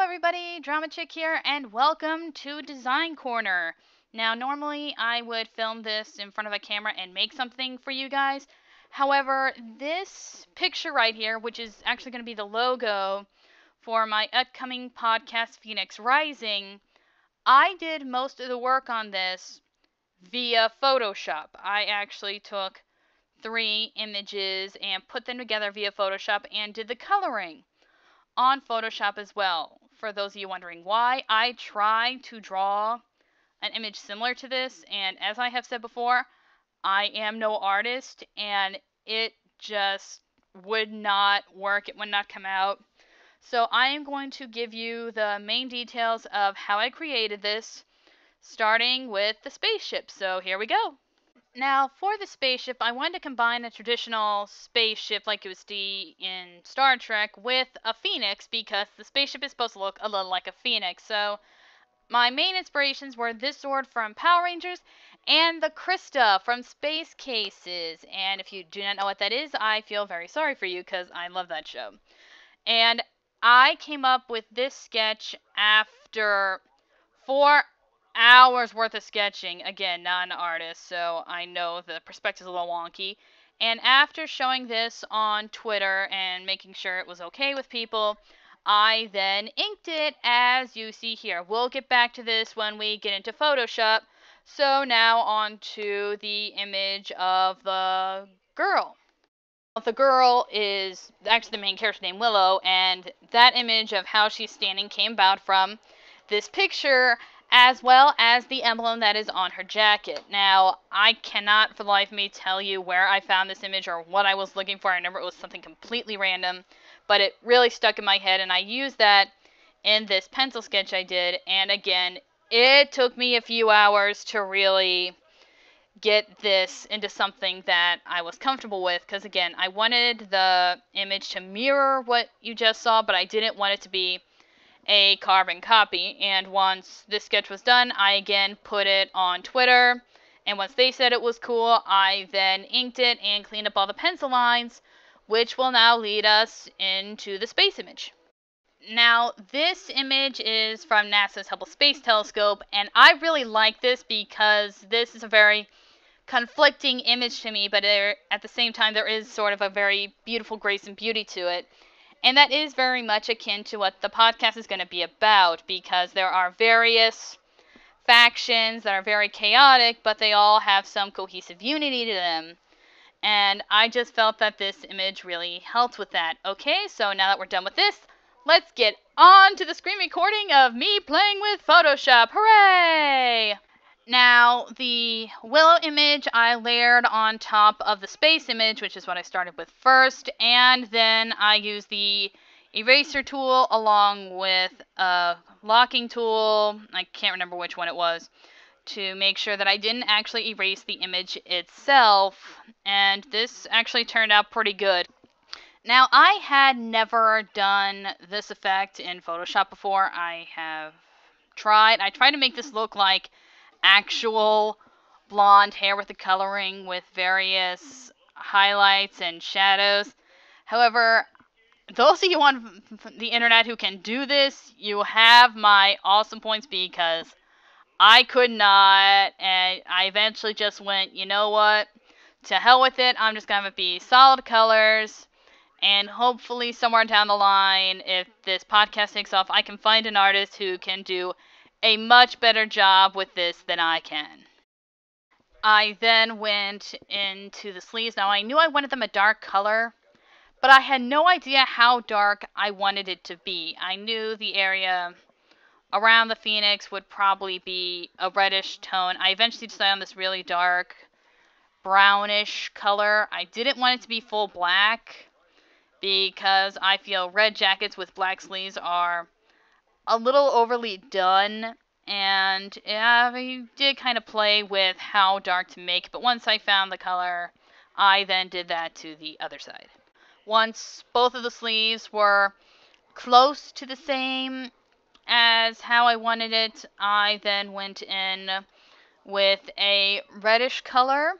everybody, Drama Chick here, and welcome to Design Corner. Now, normally I would film this in front of a camera and make something for you guys. However, this picture right here, which is actually going to be the logo for my upcoming podcast, Phoenix Rising, I did most of the work on this via Photoshop. I actually took 3 images and put them together via Photoshop and did the coloring on Photoshop as well. For those of you wondering why, I tried to draw an image similar to this, and as I have said before, I am no artist, and it just would not work. It would not come out. So I am going to give you the main details of how I created this, starting with the spaceship. So here we go. Now, for the spaceship, I wanted to combine a traditional spaceship like you would see in Star Trek with a phoenix because the spaceship is supposed to look a little like a phoenix. So, my main inspirations were this sword from Power Rangers and the Krista from Space Cases. And if you do not know what that is, I feel very sorry for you because I love that show. And I came up with this sketch after 4 hours worth of sketching. Again, not an artist, so I know the perspective is a little wonky. And after showing this on Twitter and making sure it was okay with people, I then inked it as you see here. We'll get back to this when we get into Photoshop. So now on to the image of the girl. The girl is actually the main character named Willow, and that image of how she's standing came about from this picture as well as the emblem that is on her jacket. Now, I cannot for the life of me tell you where I found this image or what I was looking for. I remember it was something completely random, but it really stuck in my head, and I used that in this pencil sketch I did. And again, it took me a few hours to really get this into something that I was comfortable with, because again, I wanted the image to mirror what you just saw, but I didn't want it to be a carbon copy. And once this sketch was done, I again put it on Twitter, and once they said it was cool, I then inked it and cleaned up all the pencil lines, which will now lead us into the space image. Now, this image is from NASA's Hubble Space Telescope, and I really like this because this is a very conflicting image to me, but at the same time there is sort of a very beautiful grace and beauty to it. And that is very much akin to what the podcast is going to be about, because there are various factions that are very chaotic, but they all have some cohesive unity to them. And I just felt that this image really helped with that. Okay, so now that we're done with this, let's get on to the screen recording of me playing with Photoshop. Hooray! Now, the Willow image I layered on top of the space image, which is what I started with first, and then I used the eraser tool along with a locking tool, I can't remember which one it was, to make sure that I didn't actually erase the image itself, and this actually turned out pretty good. Now, I had never done this effect in Photoshop before. I tried to make this look like actual blonde hair with the coloring with various highlights and shadows. However, those of you on the internet who can do this, you have my awesome points, because I could not, and I eventually just went, you know what, to hell with it, I'm just going to have it be solid colors, and hopefully somewhere down the line, if this podcast takes off, I can find an artist who can do a much better job with this than I can. I then went into the sleeves. Now, I knew I wanted them a dark color, but I had no idea how dark I wanted it to be. I knew the area around the phoenix would probably be a reddish tone. I eventually decided on this really dark brownish color. I didn't want it to be full black, because I feel red jackets with black sleeves are a little overly done, and I did kind of play with how dark to make, but once I found the color, I then did that to the other side. Once both of the sleeves were close to the same as how I wanted it, I then went in with a reddish color.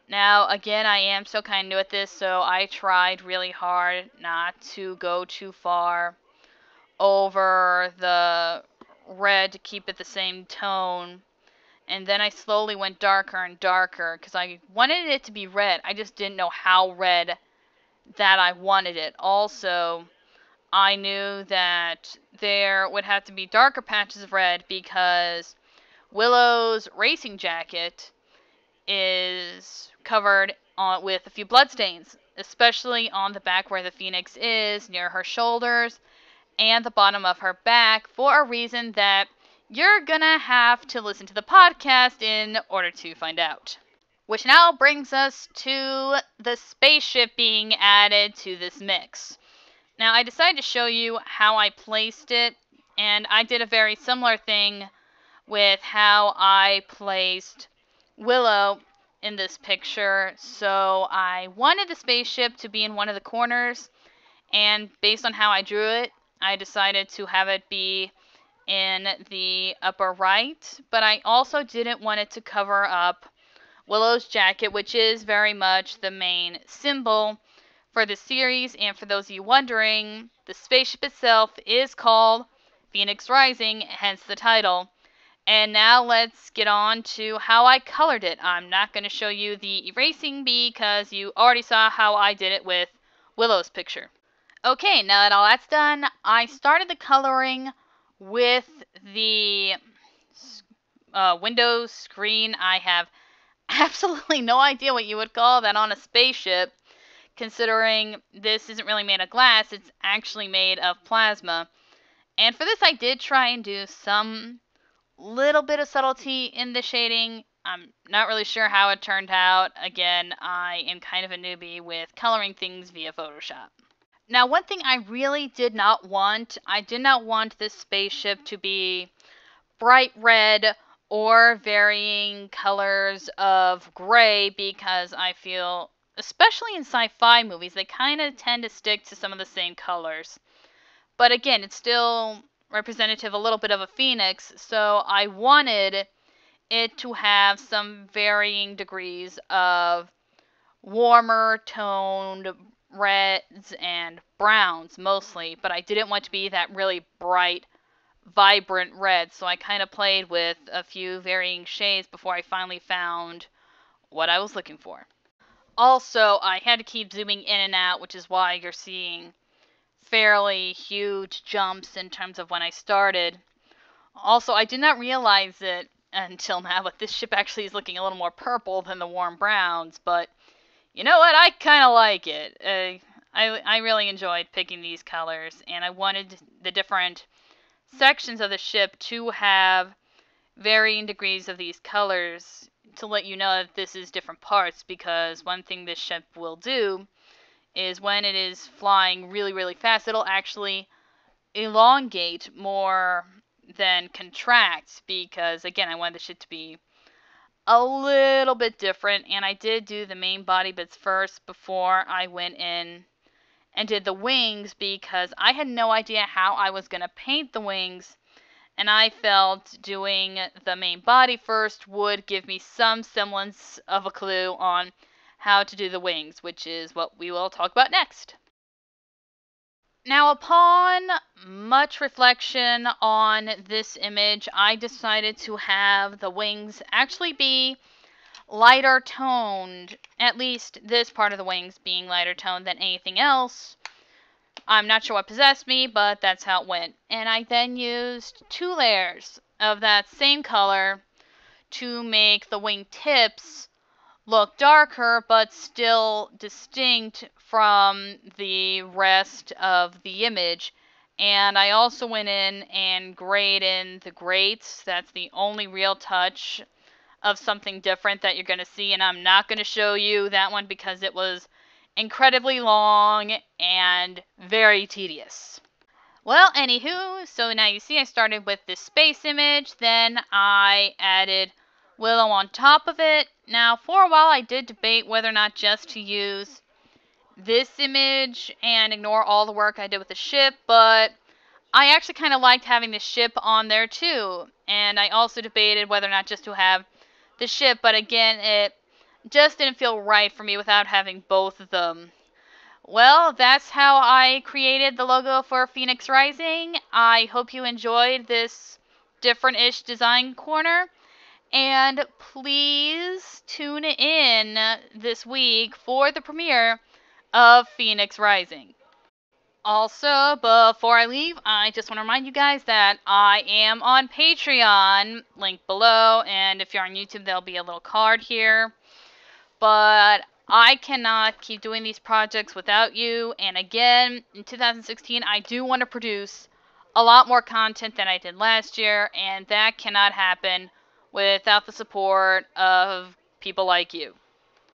Now, again, I am still kind of new at this, so I tried really hard not to go too far over the red to keep it the same tone. And then I slowly went darker and darker because I wanted it to be red. I just didn't know how red that I wanted it. Also, I knew that there would have to be darker patches of red because Willow's racing jacket is covered with a few bloodstains, especially on the back where the phoenix is, near her shoulders, and the bottom of her back, for a reason that you're gonna have to listen to the podcast in order to find out. Which now brings us to the spaceship being added to this mix. Now, I decided to show you how I placed it, and I did a very similar thing with how I placed Willow in this picture. So I wanted the spaceship to be in one of the corners, and based on how I drew it, I decided to have it be in the upper right, but I also didn't want it to cover up Willow's jacket, which is very much the main symbol for the series. And for those of you wondering, the spaceship itself is called Phoenix Rising, hence the title. And now let's get on to how I colored it. I'm not going to show you the erasing because you already saw how I did it with Willow's picture. Okay, now that all that's done, I started the coloring with the Windows screen. I have absolutely no idea what you would call that on a spaceship, considering this isn't really made of glass, it's actually made of plasma. And for this I did try and do some little bit of subtlety in the shading. I'm not really sure how it turned out. Again, I am kind of a newbie with coloring things via Photoshop. Now, one thing I really did not want, I did not want this spaceship to be bright red or varying colors of gray, because I feel, especially in sci-fi movies, they kind of tend to stick to some of the same colors. But again, it's still representative a little bit of a phoenix, so I wanted it to have some varying degrees of warmer toned reds and browns mostly, but I didn't want to be that really bright, vibrant red, so I kind of played with a few varying shades before I finally found what I was looking for. Also, I had to keep zooming in and out, which is why you're seeing fairly huge jumps in terms of when I started. Also, I did not realize it until now, but this ship actually is looking a little more purple than the warm browns, but you know what? I kind of like it. I really enjoyed picking these colors, and I wanted the different sections of the ship to have varying degrees of these colors to let you know that this is different parts, because one thing this ship will do is when it is flying really, really fast, it'll actually elongate more than contract, because again, I wanted the ship to be a little bit different, and I did do the main body bits first before I went in and did the wings, because I had no idea how I was going to paint the wings, and I felt doing the main body first would give me some semblance of a clue on how to do the wings, which is what we will talk about next. Now, upon much reflection on this image, I decided to have the wings actually be lighter toned, at least this part of the wings being lighter toned than anything else. I'm not sure what possessed me, but that's how it went. And I then used 2 layers of that same color to make the wing tips look darker but still distinct from the rest of the image. And I also went in and grayed in the grates. That's the only real touch of something different that you're going to see, and I'm not going to show you that one because it was incredibly long and very tedious. Well, anywho, so now you see I started with this space image, then I added Willow on top of it. Now, for a while I did debate whether or not just to use this image and ignore all the work I did with the ship, but I actually kind of liked having the ship on there too, and I also debated whether or not just to have the ship, but again, it just didn't feel right for me without having both of them. Well, that's how I created the logo for Phoenix Rising. I hope you enjoyed this different-ish design corner. And please tune in this week for the premiere of Phoenix Rising. Also, before I leave, I just want to remind you guys that I am on Patreon, link below, and if you're on YouTube, there'll be a little card here. But I cannot keep doing these projects without you, and again, in 2016, I do want to produce a lot more content than I did last year, and that cannot happen without the support of people like you.